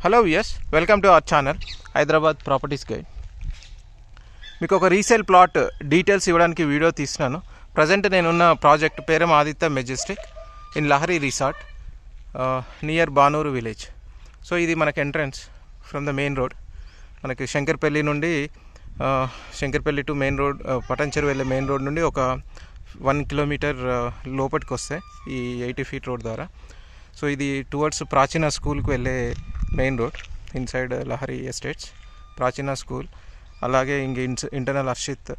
Hello viewers, welcome to our channel Hyderabad properties guide. మీకు ఒక resale plot details ఇవ్వడానికి video తీస్తున్నాను. ప్రజెంట్ నేనున్న ప్రాజెక్ట్ పేరేమో Aditya majestic in Lahari resort near Banuru village. So ఇది మనకి entrance from the main road. మనకి శంకర్పల్లి నుండి Shankarpalli to main road, Patancheru వెళ్ళే మెయిన్ రోడ్ నుండి ఒక 1 కిలోమీటర్ లోపలికి వస్తే ఈ 80 ఫీట్ రోడ్ ద్వారా. సో ఇది టువర్డ్స్ ప్రాచీన స్కూల్కి వెళ్ళే main road inside Lahari estates. ప్రాచీన స్కూల్, అలాగే ఇంక ఇంటర్నల్ హర్షిత్,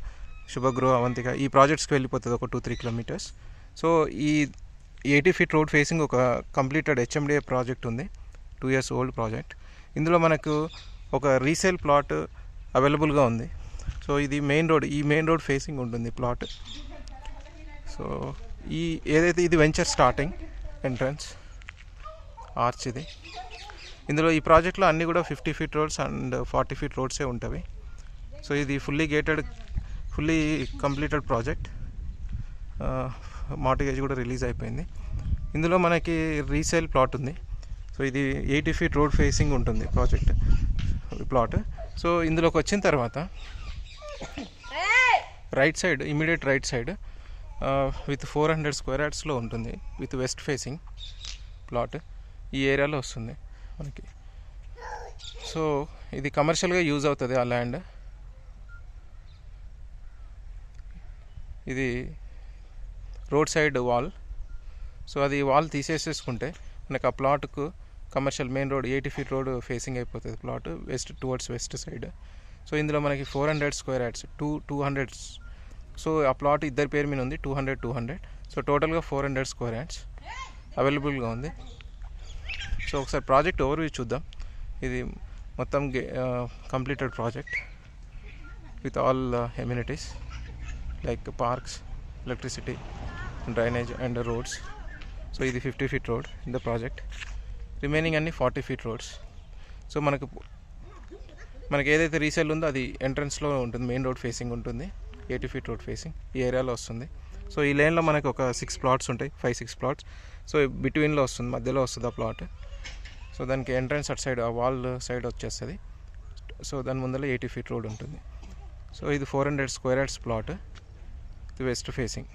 శుభగృహ, అవంతిక ఈ ప్రాజెక్ట్స్కి వెళ్ళిపోతుంది ఒక 2-3 కిలోమీటర్స్. సో ఈ 80 ఫీట్ రోడ్ ఫేసింగ్ ఒక కంప్లీటెడ్ హెచ్ఎండిఏ ప్రాజెక్ట్ ఉంది, 2 years ఓల్డ్ ప్రాజెక్ట్. ఇందులో మనకు ఒక రీసేల్ ప్లాట్ అవైలబుల్గా ఉంది. సో ఇది మెయిన్ రోడ్, ఈ మెయిన్ రోడ్ ఫేసింగ్ ఉంటుంది ప్లాట్. సో ఈ ఏదైతే ఇది వెంచర్ స్టార్టింగ్ ఎంట్రన్స్ ఆర్చ్ ఇది. ఇందులో ఈ ప్రాజెక్ట్లో అన్నీ కూడా 50 ఫీట్ రోడ్స్ అండ్ 40 ఫీట్ రోడ్సే ఉంటాయి. సో ఇది fully gated, fully completed project. Mortgage కూడా రిలీజ్ అయిపోయింది. ఇందులో మనకి రీసేల్ ప్లాట్ ఉంది. సో ఇది 80 ఫీట్ రోడ్ ఫేసింగ్ ఉంటుంది ప్రాజెక్ట్ ప్లాట్. సో ఇందులోకి వచ్చిన తర్వాత right side, immediate right side with 400 square యార్డ్స్లో ఉంటుంది, విత్ వెస్ట్ ఫేసింగ్ ప్లాట్ ఈ ఏరియాలో వస్తుంది మనకి. సో ఇది కమర్షియల్గా యూజ్ అవుతుంది ఆ ల్యాండ్. ఇది రోడ్ సైడ్ వాల్. సో అది వాల్ తీసేసుకుంటే మనకి ఆ ప్లాట్కు commercial main road 80 feet road facing అయిపోతుంది plot west, towards west side. So ఇందులో మనకి 400 స్క్వేర్ యార్డ్స్, 200. సో ఆ ప్లాట్ ఇద్దరి పేరు మీద ఉంది, 200. సో టోటల్గా 400 స్క్వేర్ యార్డ్స్ అవైలబుల్గా ఉంది. సో ఒకసారి ప్రాజెక్ట్ ఓవర్వ్యూ చూద్దాం. ఇది మొత్తం completed project with all amenities like parks, electricity, drainage and roads. So ఇది 50 feet road in the project, remaining అన్ని 40 ఫీట్ రోడ్స్. సో మనకి ఏదైతే రీసేల్ ఉందో అది ఎంట్రన్స్లో ఉంటుంది, మెయిన్ రోడ్ ఫేసింగ్ ఉంటుంది, 80 ఫీట్ రోడ్ ఫేసింగ్ ఈ ఏరియాలో వస్తుంది. సో ఈ లైన్లో మనకు ఒక 6 ప్లాట్స్ ఉంటాయి, 5-6 ప్లాట్స్. సో బిట్వీన్లో వస్తుంది, మధ్యలో వస్తుంది ఆ ప్లాట్. సో దానికి ఎంట్రన్స్ అటు సైడ్, ఆ వాల్ సైడ్ వచ్చేస్తుంది. సో దాని ముందర 80 ఫీట్ రోడ్ ఉంటుంది. సో ఇది 400 స్క్వేర్ యార్డ్స్ ప్లాట్, ఇది వెస్ట్ ఫేసింగ్.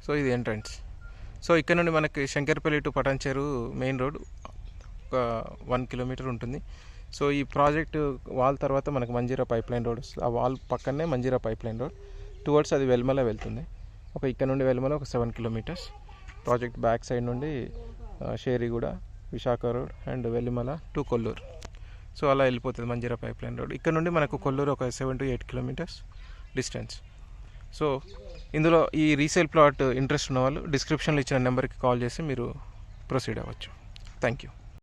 సో ఇది ఎంట్రన్స్. సో ఇక్కడ నుండి మనకి Shankarpalli to Patancheru main road ఒక 1 కిలోమీటర్ ఉంటుంది. సో ఈ ప్రాజెక్ట్ వాల్ తర్వాత మనకు మంజీరా పైప్ లైన్ రోడ్ వస్తుంది. ఆ వాల్ పక్కనే Manjira pipe line road, towards అది వెల్మల వెళ్తుంది. ఇక్కడ నుండి వెల్మల ఒక 7 కిలోమీటర్స్. ప్రాజెక్ట్ బ్యాక్ సైడ్ నుండి Sheriguda, Visakha road and Velimala to Kollur. So అలా వెళ్ళిపోతుంది మంజీరా పైప్ లైన్ రోడ్. ఇక్కడ నుండి మనకు కొల్లూరు ఒక 7 to 8 కిలోమీటర్స్ డిస్టెన్స్. సో ఇందులో ఈ రీసేల్ ప్లాట్ ఇంట్రెస్ట్ ఉన్న వాళ్ళు డిస్క్రిప్షన్లో ఇచ్చిన నెంబర్కి కాల్ చేసి మీరు ప్రొసీడ్ అవ్వచ్చు. Thank you.